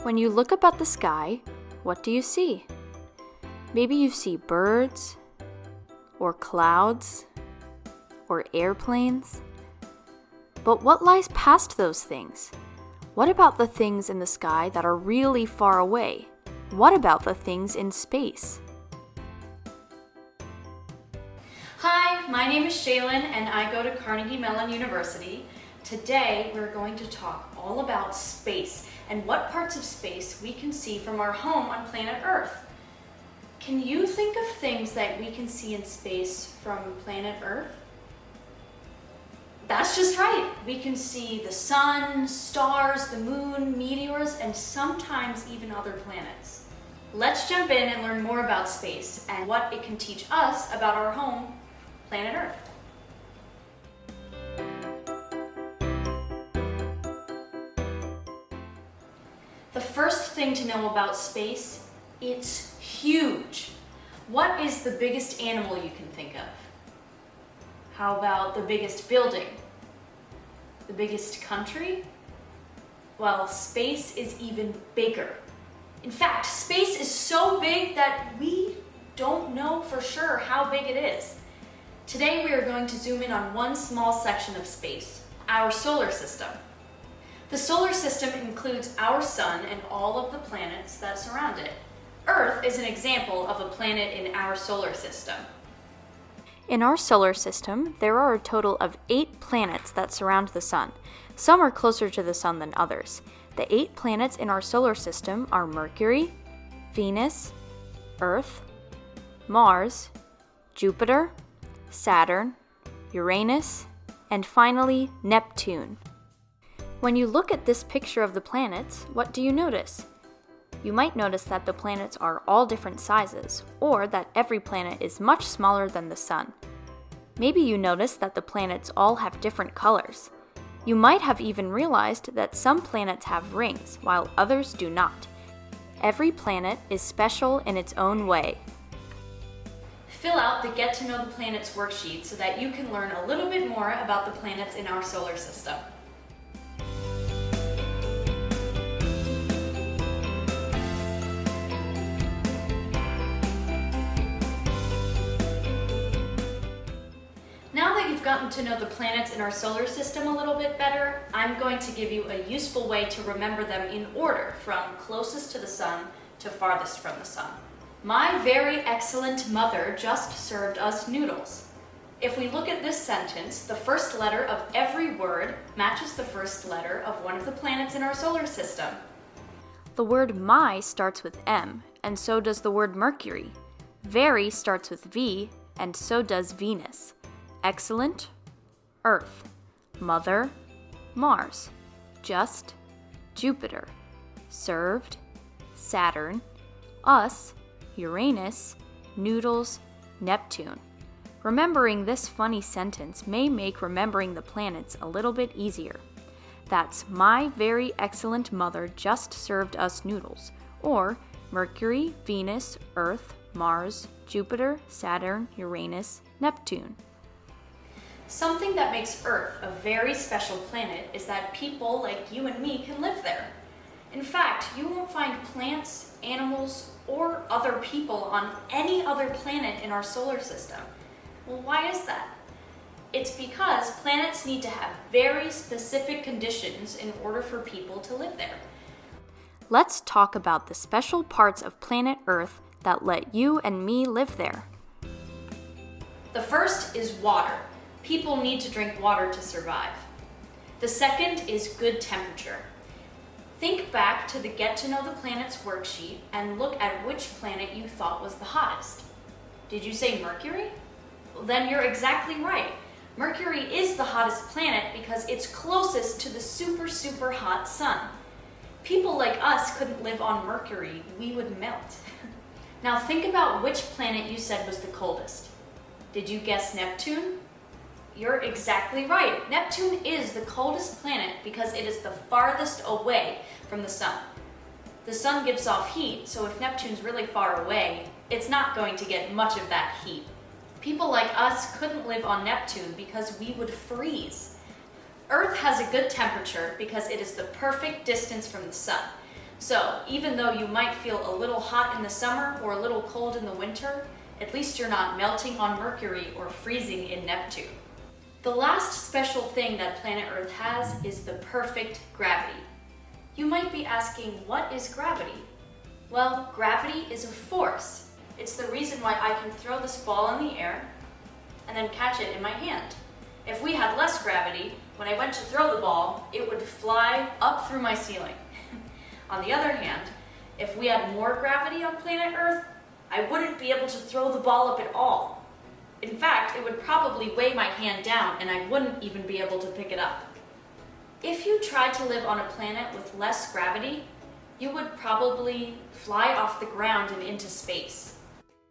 When you look up at the sky, what do you see? Maybe you see birds, or clouds, or airplanes. But what lies past those things? What about the things in the sky that are really far away? What about the things in space? Hi, my name is Shaylin and I go to Carnegie Mellon University. Today we're going to talk all about space and what parts of space we can see from our home on planet Earth. Can you think of things that we can see in space from planet Earth? That's just right. We can see the sun, stars, the moon, meteors, and sometimes even other planets. Let's jump in and learn more about space and what it can teach us about our home, planet Earth. The first thing to know about space, it's huge. What is the biggest animal you can think of? How about the biggest building? The biggest country? Well, space is even bigger. In fact, space is so big that we don't know for sure how big it is. Today we are going to zoom in on one small section of space, our solar system. The solar system includes our sun and all of the planets that surround it. Earth is an example of a planet in our solar system. In our solar system, there are a total of 8 planets that surround the sun. Some are closer to the sun than others. The 8 planets in our solar system are Mercury, Venus, Earth, Mars, Jupiter, Saturn, Uranus, and finally Neptune. When you look at this picture of the planets, what do you notice? You might notice that the planets are all different sizes, or that every planet is much smaller than the sun. Maybe you notice that the planets all have different colors. You might have even realized that some planets have rings, while others do not. Every planet is special in its own way. Fill out the Get to Know the Planets worksheet so that you can learn a little bit more about the planets in our solar system. Now that you've gotten to know the planets in our solar system a little bit better, I'm going to give you a useful way to remember them in order from closest to the sun to farthest from the sun. My very excellent mother just served us noodles. If we look at this sentence, the first letter of every word matches the first letter of one of the planets in our solar system. The word my starts with M, and so does the word Mercury. Very starts with V, and so does Venus. Excellent, Earth. Mother, Mars. Just, Jupiter. Served, Saturn. Us, Uranus. Noodles, Neptune. Remembering this funny sentence may make remembering the planets a little bit easier. That's my very excellent mother just served us noodles, or Mercury, Venus, Earth, Mars, Jupiter, Saturn, Uranus, Neptune. Something that makes Earth a very special planet is that people like you and me can live there. In fact, you won't find plants, animals, or other people on any other planet in our solar system. Well, why is that? It's because planets need to have very specific conditions in order for people to live there. Let's talk about the special parts of planet Earth that let you and me live there. The first is water. People need to drink water to survive. The second is good temperature. Think back to the Get to Know the Planets worksheet and look at which planet you thought was the hottest. Did you say Mercury? Well, then you're exactly right. Mercury is the hottest planet because it's closest to the super hot sun. People like us couldn't live on Mercury, we would melt. Now think about which planet you said was the coldest. Did you guess Neptune? You're exactly right. Neptune is the coldest planet because it is the farthest away from the sun. The sun gives off heat, so if Neptune's really far away, it's not going to get much of that heat. People like us couldn't live on Neptune because we would freeze. Earth has a good temperature because it is the perfect distance from the sun. So, even though you might feel a little hot in the summer or a little cold in the winter, at least you're not melting on Mercury or freezing in Neptune. The last special thing that planet Earth has is the perfect gravity. You might be asking, what is gravity? Well, gravity is a force. It's the reason why I can throw this ball in the air and then catch it in my hand. If we had less gravity, when I went to throw the ball, it would fly up through my ceiling. On the other hand, if we had more gravity on planet Earth, I wouldn't be able to throw the ball up at all. In fact, it would probably weigh my hand down and I wouldn't even be able to pick it up. If you tried to live on a planet with less gravity, you would probably fly off the ground and into space.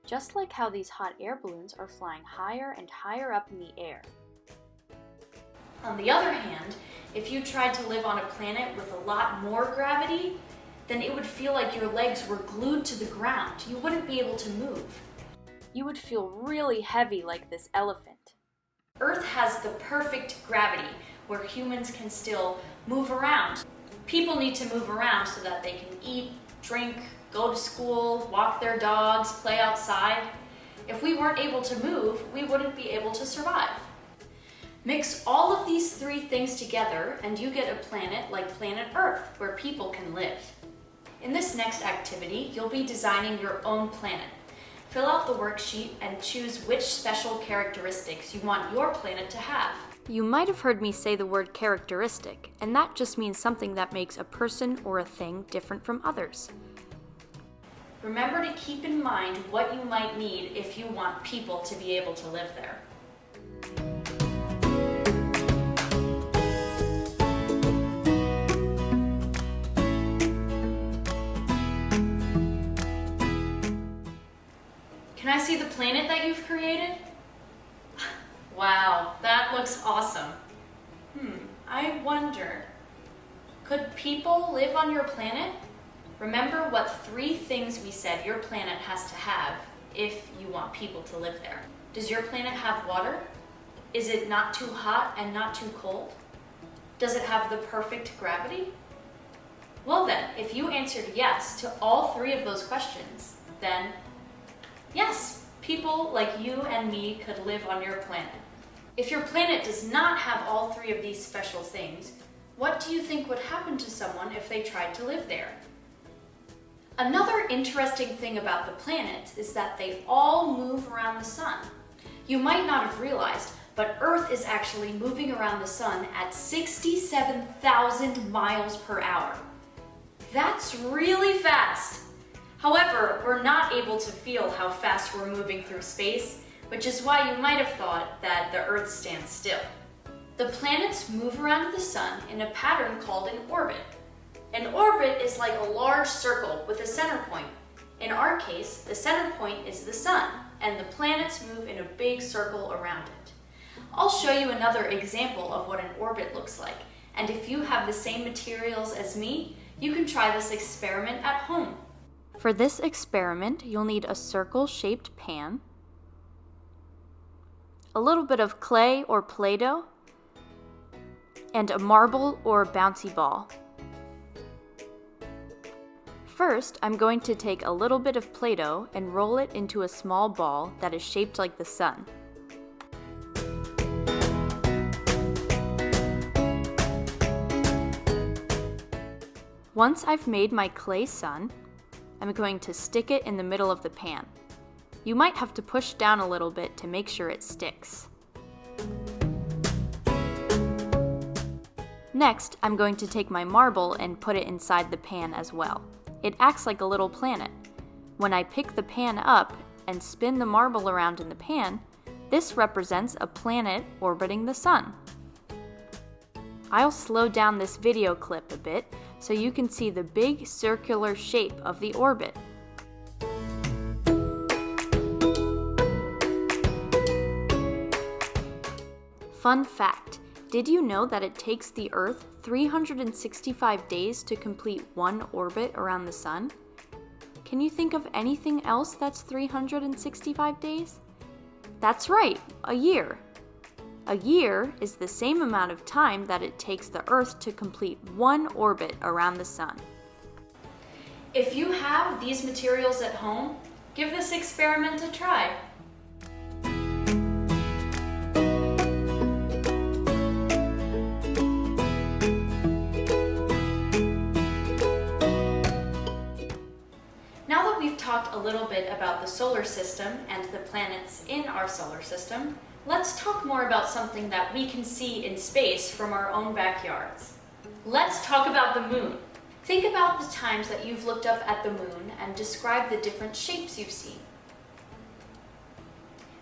Just like how these hot air balloons are flying higher and higher up in the air. On the other hand, if you tried to live on a planet with a lot more gravity, then it would feel like your legs were glued to the ground. You wouldn't be able to move. You would feel really heavy like this elephant. Earth has the perfect gravity where humans can still move around. People need to move around so that they can eat, drink, go to school, walk their dogs, play outside. If we weren't able to move, we wouldn't be able to survive. Mix all of these three things together and you get a planet like planet Earth where people can live. In this next activity, you'll be designing your own planet. Fill out the worksheet and choose which special characteristics you want your planet to have. You might have heard me say the word characteristic, and that just means something that makes a person or a thing different from others. Remember to keep in mind what you might need if you want people to be able to live there. Can I see the planet that you've created? Wow, that looks awesome. I wonder, could people live on your planet? Remember what 3 things we said your planet has to have if you want people to live there. Does your planet have water? Is it not too hot and not too cold? Does it have the perfect gravity? Well then, if you answered yes to all 3 of those questions, then yes, people like you and me could live on your planet. If your planet does not have all 3 of these special things, what do you think would happen to someone if they tried to live there? Another interesting thing about the planets is that they all move around the sun. You might not have realized, but Earth is actually moving around the sun at 67,000 miles per hour. That's really fast! However, we're not able to feel how fast we're moving through space, which is why you might have thought that the Earth stands still. The planets move around the sun in a pattern called an orbit. An orbit is like a large circle with a center point. In our case, the center point is the sun, and the planets move in a big circle around it. I'll show you another example of what an orbit looks like, and if you have the same materials as me, you can try this experiment at home. For this experiment, you'll need a circle-shaped pan, a little bit of clay or Play-Doh, and a marble or bouncy ball. First, I'm going to take a little bit of Play-Doh and roll it into a small ball that is shaped like the sun. Once I've made my clay sun, I'm going to stick it in the middle of the pan. You might have to push down a little bit to make sure it sticks. Next, I'm going to take my marble and put it inside the pan as well. It acts like a little planet. When I pick the pan up and spin the marble around in the pan, this represents a planet orbiting the sun. I'll slow down this video clip a bit so you can see the big circular shape of the orbit. Fun fact, did you know that it takes the Earth 365 days to complete one orbit around the sun? Can you think of anything else that's 365 days? That's right, a year. A year is the same amount of time that it takes the Earth to complete one orbit around the sun. If you have these materials at home, give this experiment a try. Now that we've talked a little bit about the solar system and the planets in our solar system, let's talk more about something that we can see in space from our own backyards. Let's talk about the moon. Think about the times that you've looked up at the moon and described the different shapes you've seen.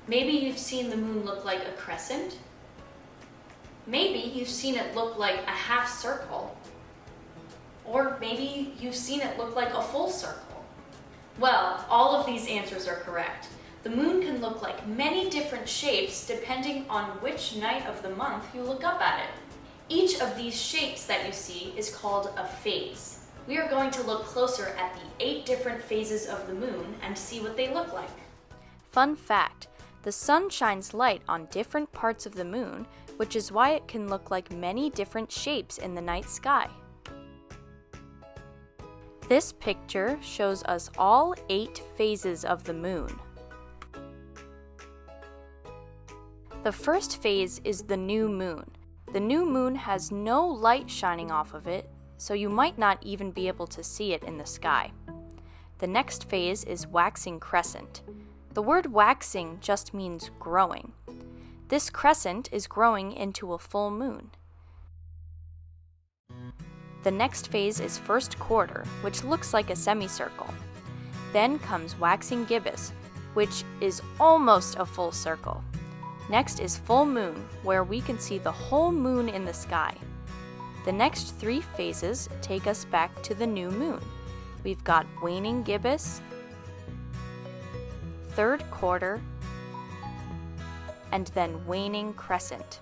Maybe you've seen the moon look like a crescent. Maybe you've seen it look like a half circle. Or maybe you've seen it look like a full circle. Well, all of these answers are correct. The moon can look like many different shapes depending on which night of the month you look up at it. Each of these shapes that you see is called a phase. We are going to look closer at the 8 different phases of the moon and see what they look like. Fun fact, the sun shines light on different parts of the moon, which is why it can look like many different shapes in the night sky. This picture shows us all 8 phases of the moon. The first phase is the new moon. The new moon has no light shining off of it, so you might not even be able to see it in the sky. The next phase is waxing crescent. The word waxing just means growing. This crescent is growing into a full moon. The next phase is first quarter, which looks like a semicircle. Then comes waxing gibbous, which is almost a full circle. Next is full moon, where we can see the whole moon in the sky. The next 3 phases take us back to the new moon. We've got waning gibbous, third quarter, and then waning crescent.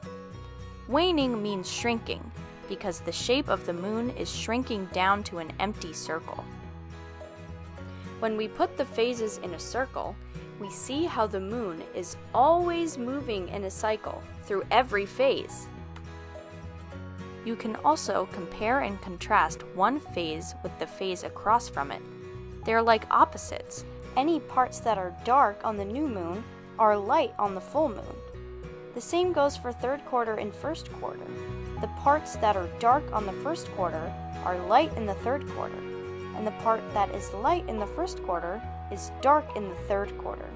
Waning means shrinking, because the shape of the moon is shrinking down to an empty circle. When we put the phases in a circle, we see how the moon is always moving in a cycle through every phase. You can also compare and contrast one phase with the phase across from it. They're like opposites. Any parts that are dark on the new moon are light on the full moon. The same goes for third quarter and first quarter. The parts that are dark on the first quarter are light in the third quarter, and the part that is light in the first quarter is dark in the third quarter.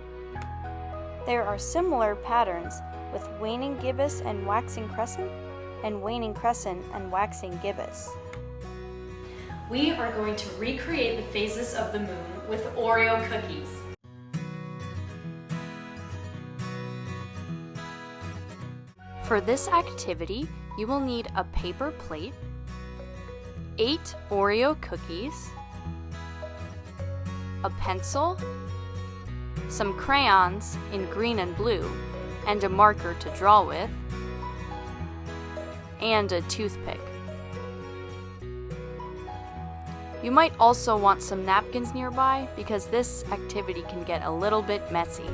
There are similar patterns with waning gibbous and waxing crescent, and waning crescent and waxing gibbous. We are going to recreate the phases of the moon with Oreo cookies. For this activity, you will need a paper plate, 8 Oreo cookies, a pencil, some crayons in green and blue, and a marker to draw with, and a toothpick. You might also want some napkins nearby because this activity can get a little bit messy.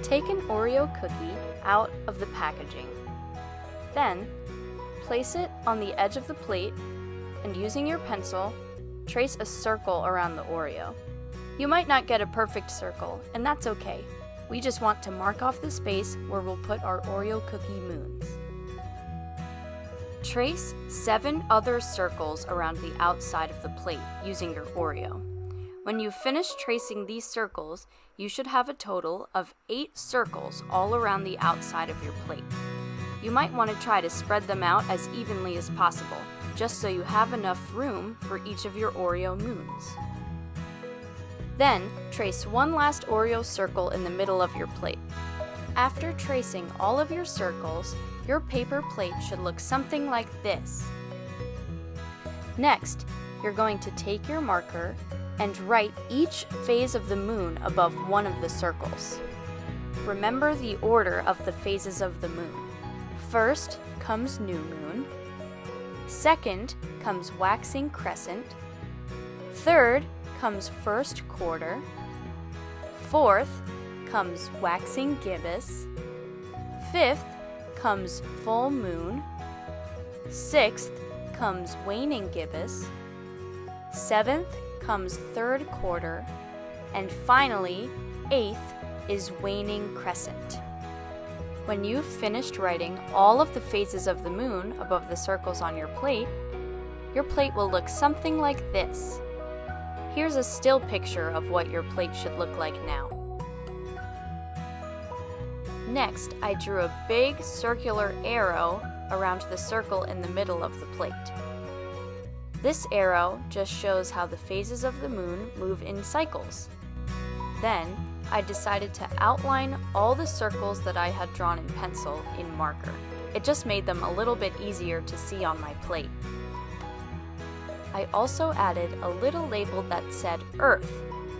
Take an Oreo cookie out of the packaging. Then, place it on the edge of the plate and using your pencil, trace a circle around the Oreo. You might not get a perfect circle, and that's okay. We just want to mark off the space where we'll put our Oreo cookie moons. Trace 7 other circles around the outside of the plate using your Oreo. When you've finished tracing these circles, you should have a total of 8 circles all around the outside of your plate. You might want to try to spread them out as evenly as possible, just so you have enough room for each of your Oreo moons. Then, trace one last Oreo circle in the middle of your plate. After tracing all of your circles, your paper plate should look something like this. Next, you're going to take your marker and write each phase of the moon above one of the circles. Remember the order of the phases of the moon. First comes new moon. Second comes waxing crescent. Third comes first quarter. Fourth comes waxing gibbous. Fifth comes full moon. Sixth comes waning gibbous. 7th comes 3rd quarter, and finally, 8th is Waning Crescent. When you've finished writing all of the phases of the moon above the circles on your plate will look something like this. Here's a still picture of what your plate should look like now. Next, I drew a big circular arrow around the circle in the middle of the plate. This arrow just shows how the phases of the moon move in cycles. Then, I decided to outline all the circles that I had drawn in pencil in marker. It just made them a little bit easier to see on my plate. I also added a little label that said Earth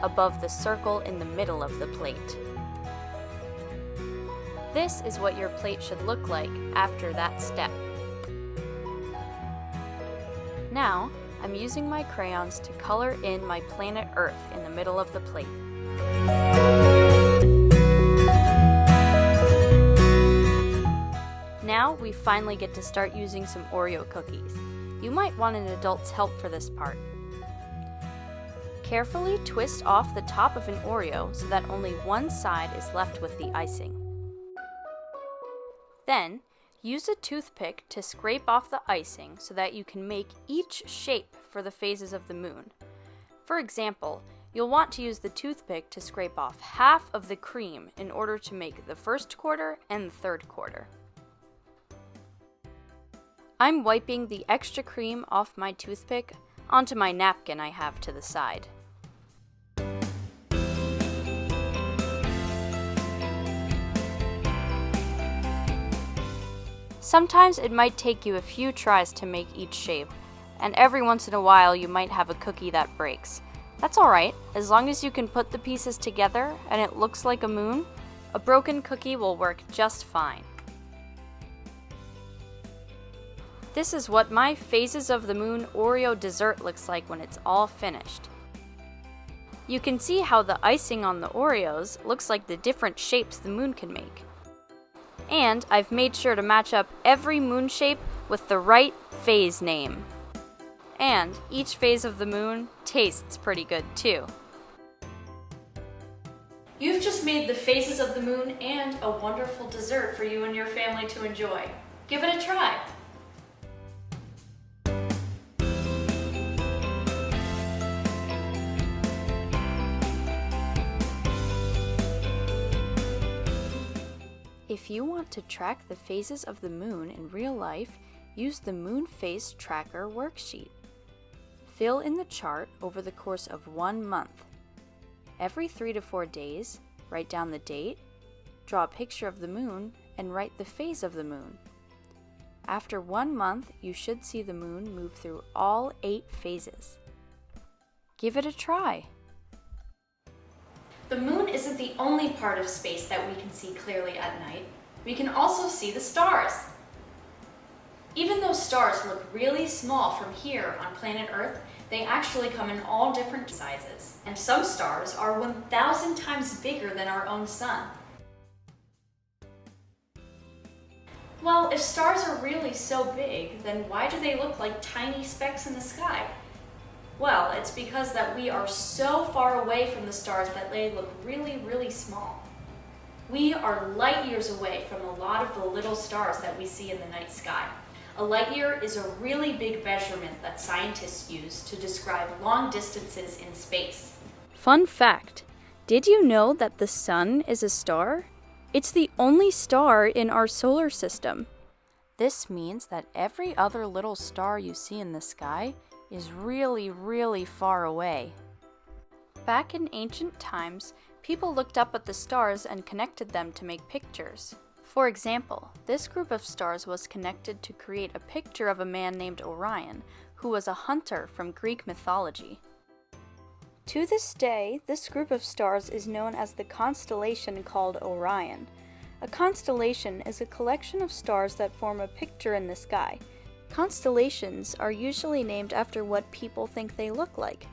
above the circle in the middle of the plate. This is what your plate should look like after that step. Now, I'm using my crayons to color in my planet Earth in the middle of the plate. Now we finally get to start using some Oreo cookies. You might want an adult's help for this part. Carefully twist off the top of an Oreo so that only one side is left with the icing. Then, use a toothpick to scrape off the icing so that you can make each shape for the phases of the moon. For example, you'll want to use the toothpick to scrape off half of the cream in order to make the 1st quarter and the 3rd quarter. I'm wiping the extra cream off my toothpick onto my napkin I have to the side. Sometimes it might take you a few tries to make each shape, and every once in a while you might have a cookie that breaks. That's alright, as long as you can put the pieces together and it looks like a moon, a broken cookie will work just fine. This is what my Phases of the Moon Oreo dessert looks like when it's all finished. You can see how the icing on the Oreos looks like the different shapes the moon can make. And I've made sure to match up every moon shape with the right phase name. And each phase of the moon tastes pretty good too. You've just made the phases of the moon and a wonderful dessert for you and your family to enjoy. Give it a try. If you want to track the phases of the moon in real life, use the Moon Phase Tracker worksheet. Fill in the chart over the course of 1 month. Every 3 to 4 days, write down the date, draw a picture of the moon, and write the phase of the moon. After 1 month, you should see the moon move through all 8 phases. Give it a try. The moon isn't the only part of space that we can see clearly at night. We can also see the stars. Even though stars look really small from here on planet Earth, they actually come in all different sizes. And some stars are 1,000 times bigger than our own sun. Well, if stars are really so big, then why do they look like tiny specks in the sky? Well, it's because that we are so far away from the stars that they look really, really small. We are light years away from a lot of the little stars that we see in the night sky. A light year is a really big measurement that scientists use to describe long distances in space. Fun fact, did you know that the sun is a star? It's the only star in our solar system. This means that every other little star you see in the sky is really, really far away. Back in ancient times, people looked up at the stars and connected them to make pictures. For example, this group of stars was connected to create a picture of a man named Orion, who was a hunter from Greek mythology. To this day, this group of stars is known as the constellation called Orion. A constellation is a collection of stars that form a picture in the sky. Constellations are usually named after what people think they look like,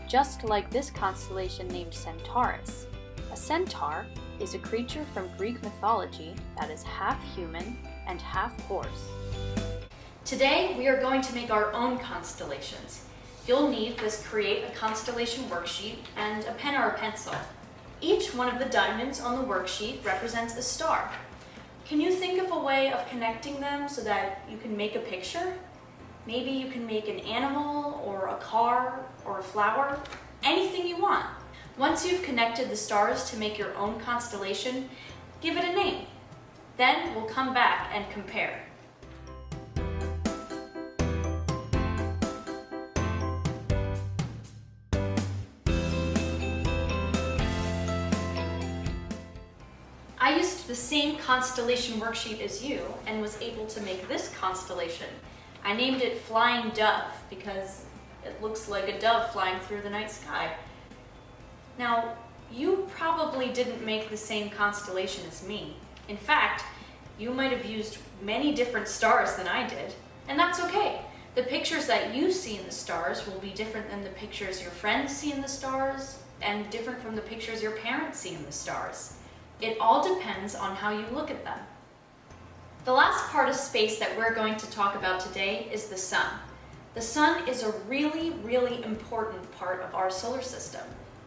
just like this constellation named Centaurus. A centaur is a creature from Greek mythology that is half human and half horse. Today, we are going to make our own constellations. You'll need this Create a Constellation worksheet and a pen or a pencil. Each one of the diamonds on the worksheet represents a star. Can you think of a way of connecting them so that you can make a picture? Maybe you can make an animal or a car or a flower, anything you want. Once you've connected the stars to make your own constellation, give it a name. Then we'll come back and compare. I used the same constellation worksheet as you and was able to make this constellation. I named it Flying Dove because it looks like a dove flying through the night sky. Now, you probably didn't make the same constellation as me. In fact, you might have used many different stars than I did, and that's okay. The pictures that you see in the stars will be different than the pictures your friends see in the stars, and different from the pictures your parents see in the stars. It all depends on how you look at them. The last part of space that we're going to talk about today is the sun. The sun is a really, really important part of our solar system.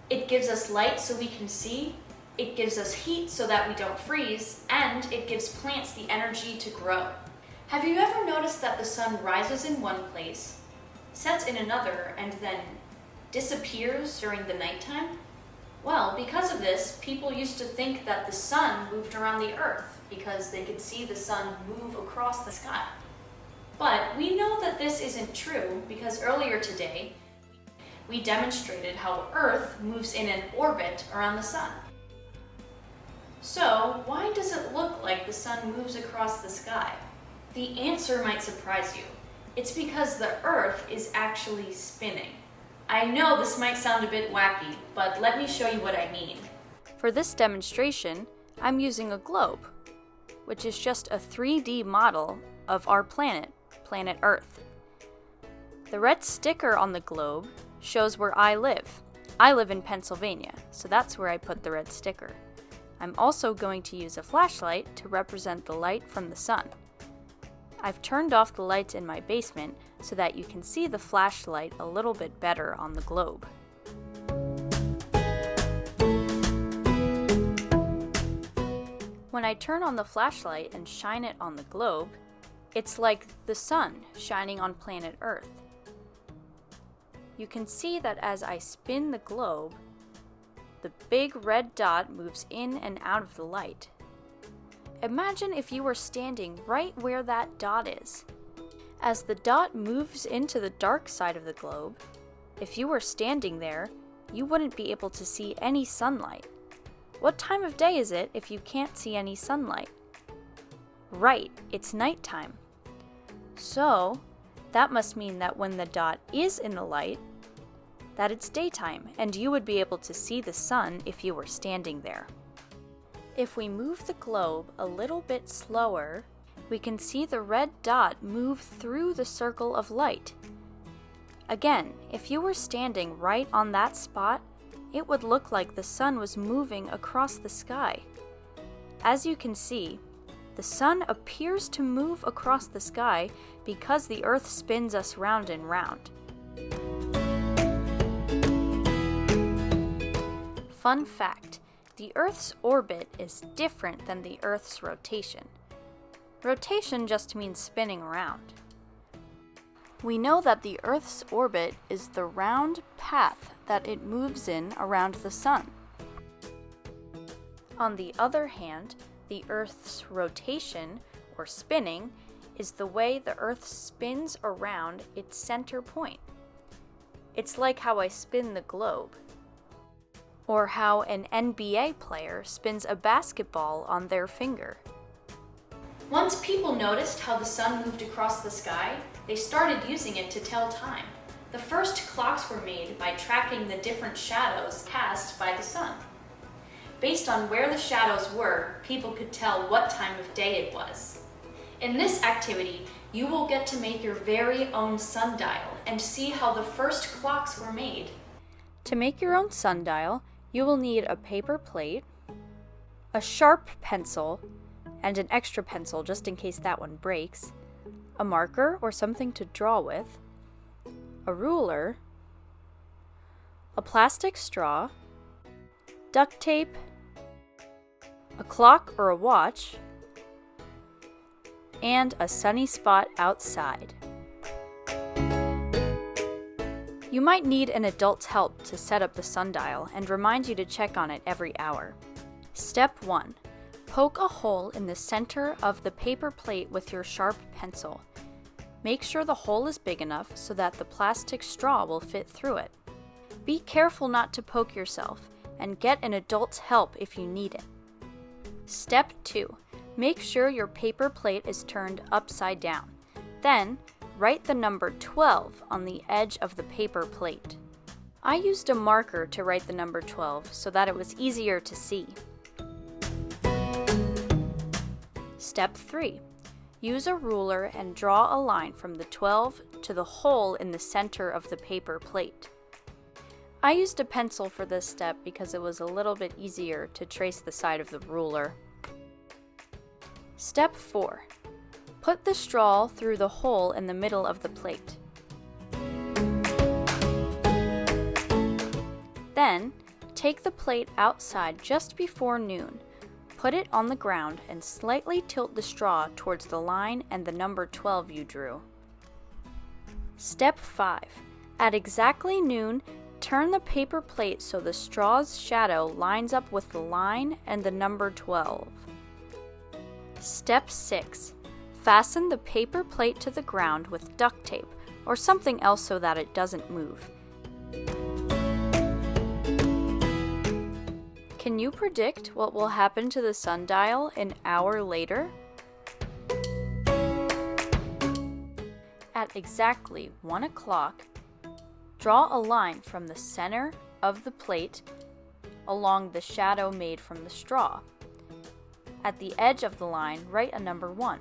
It gives us light so we can see, it gives us heat so that we don't freeze, and it gives plants the energy to grow. Have you ever noticed that the sun rises in one place, sets in another, and then disappears during the nighttime? Well, because of this, people used to think that the sun moved around the earth because they could see the sun move across the sky. But we know that this isn't true because earlier today, we demonstrated how Earth moves in an orbit around the sun. So, why does it look like the sun moves across the sky? The answer might surprise you. It's because the Earth is actually spinning. I know this might sound a bit wacky, but let me show you what I mean. For this demonstration, I'm using a globe, which is just a 3D model of our planet, planet Earth. The red sticker on the globe shows where I live. I live in Pennsylvania, so that's where I put the red sticker. I'm also going to use a flashlight to represent the light from the sun. I've turned off the lights in my basement so that you can see the flashlight a little bit better on the globe. When I turn on the flashlight and shine it on the globe, it's like the sun shining on planet Earth. You can see that as I spin the globe, the big red dot moves in and out of the light. Imagine if you were standing right where that dot is. As the dot moves into the dark side of the globe, if you were standing there, you wouldn't be able to see any sunlight. What time of day is it if you can't see any sunlight? Right, it's nighttime. So, that must mean that when the dot is in the light, that it's daytime, and you would be able to see the sun if you were standing there. If we move the globe a little bit slower, we can see the red dot move through the circle of light. Again, if you were standing right on that spot, it would look like the sun was moving across the sky. As you can see, the sun appears to move across the sky because the Earth spins us round and round. Fun fact, the Earth's orbit is different than the Earth's rotation. Rotation just means spinning around. We know that the Earth's orbit is the round path that it moves in around the sun. On the other hand, the Earth's rotation, or spinning, is the way the Earth spins around its center point. It's like how I spin the globe, or how an NBA player spins a basketball on their finger. Once people noticed how the sun moved across the sky, they started using it to tell time. The first clocks were made by tracking the different shadows cast by the sun. Based on where the shadows were, people could tell what time of day it was. In this activity, you will get to make your very own sundial and see how the first clocks were made. To make your own sundial, you will need a paper plate, a sharp pencil, and an extra pencil just in case that one breaks, a marker or something to draw with, a ruler, a plastic straw, duct tape, a clock or a watch, and a sunny spot outside. You might need an adult's help to set up the sundial and remind you to check on it every hour. Step 1. Poke a hole in the center of the paper plate with your sharp pencil. Make sure the hole is big enough so that the plastic straw will fit through it. Be careful not to poke yourself, and get an adult's help if you need it. Step 2. Make sure your paper plate is turned upside down. Then, write the number 12 on the edge of the paper plate. I used a marker to write the number 12 so that it was easier to see. Step 3. Use a ruler and draw a line from the 12 to the hole in the center of the paper plate. I used a pencil for this step because it was a little bit easier to trace the side of the ruler. Step 4. Put the straw through the hole in the middle of the plate. Then, take the plate outside just before noon. Put it on the ground and slightly tilt the straw towards the line and the number 12 you drew. Step 5. At exactly noon, turn the paper plate so the straw's shadow lines up with the line and the number 12. Step 6. Fasten the paper plate to the ground with duct tape or something else so that it doesn't move. Can you predict what will happen to the sundial an hour later? At exactly 1 o'clock, draw a line from the center of the plate along the shadow made from the straw. At the edge of the line, write a number 1.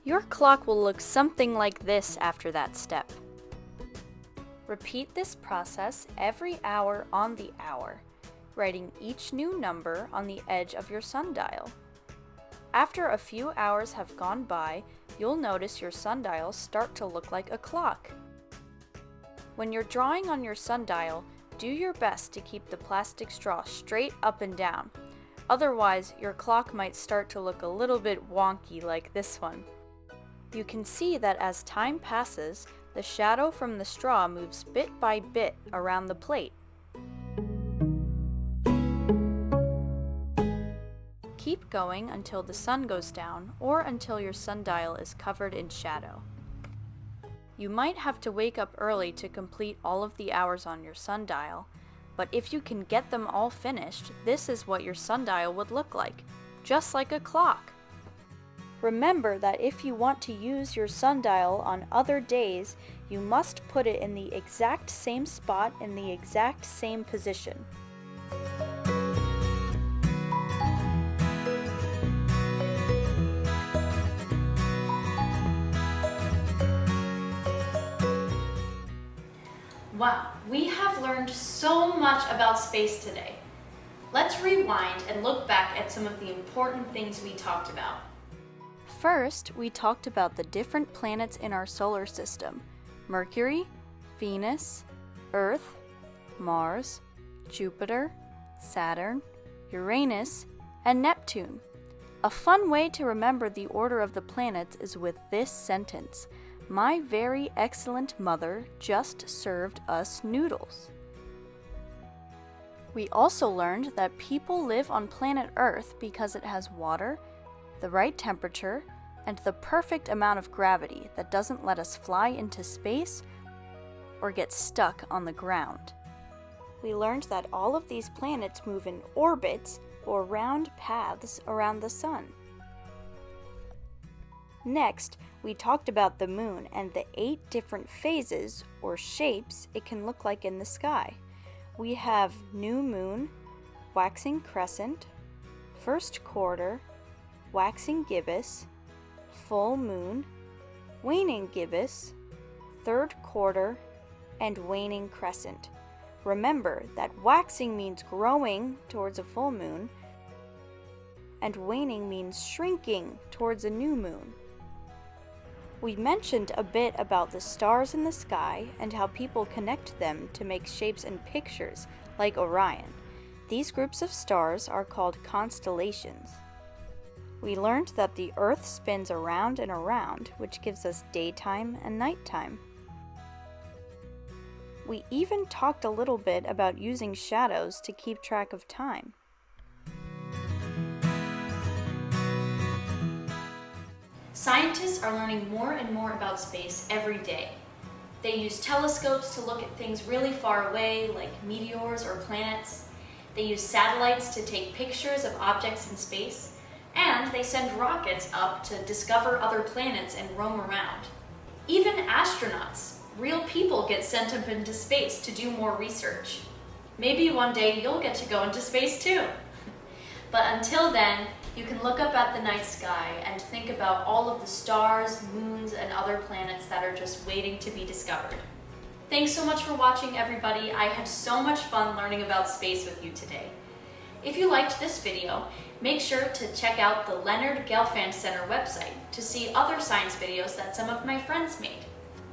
Your clock will look something like this after that step. Repeat this process every hour on the hour, writing each new number on the edge of your sundial. After a few hours have gone by, you'll notice your sundial start to look like a clock. When you're drawing on your sundial, do your best to keep the plastic straw straight up and down. Otherwise, your clock might start to look a little bit wonky like this one. You can see that as time passes, the shadow from the straw moves bit by bit around the plate. Keep going until the sun goes down or until your sundial is covered in shadow. You might have to wake up early to complete all of the hours on your sundial, but if you can get them all finished, this is what your sundial would look like, just like a clock. Remember that if you want to use your sundial on other days, you must put it in the exact same spot in the exact same position. Wow, we have learned so much about space today. Let's rewind and look back at some of the important things we talked about. First, we talked about the different planets in our solar system: Mercury, Venus, Earth, Mars, Jupiter, Saturn, Uranus, and Neptune. A fun way to remember the order of the planets is with this sentence: "My very excellent mother just served us noodles." We also learned that people live on planet Earth because it has water, the right temperature, and the perfect amount of gravity that doesn't let us fly into space or get stuck on the ground. We learned that all of these planets move in orbits or round paths around the sun. Next, we talked about the moon and the 8 different phases or shapes it can look like in the sky. We have new moon, waxing crescent, first quarter, waxing gibbous, full moon, waning gibbous, third quarter, and waning crescent. Remember that waxing means growing towards a full moon, and waning means shrinking towards a new moon. We mentioned a bit about the stars in the sky and how people connect them to make shapes and pictures, like Orion. These groups of stars are called constellations. We learned that the Earth spins around and around, which gives us daytime and nighttime. We even talked a little bit about using shadows to keep track of time. Scientists are learning more and more about space every day. They use telescopes to look at things really far away, like meteors or planets. They use satellites to take pictures of objects in space. And they send rockets up to discover other planets and roam around. Even astronauts, real people, get sent up into space to do more research. Maybe one day you'll get to go into space too. But until then, you can look up at the night sky and think about all of the stars, moons, and other planets that are just waiting to be discovered. Thanks so much for watching, everybody. I had so much fun learning about space with you today. If you liked this video, make sure to check out the Leonard Gelfand Center website to see other science videos that some of my friends made.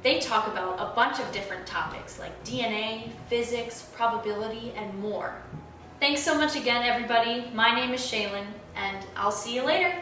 They talk about a bunch of different topics like DNA, physics, probability, and more. Thanks so much again, everybody. My name is Shaylin, and I'll see you later.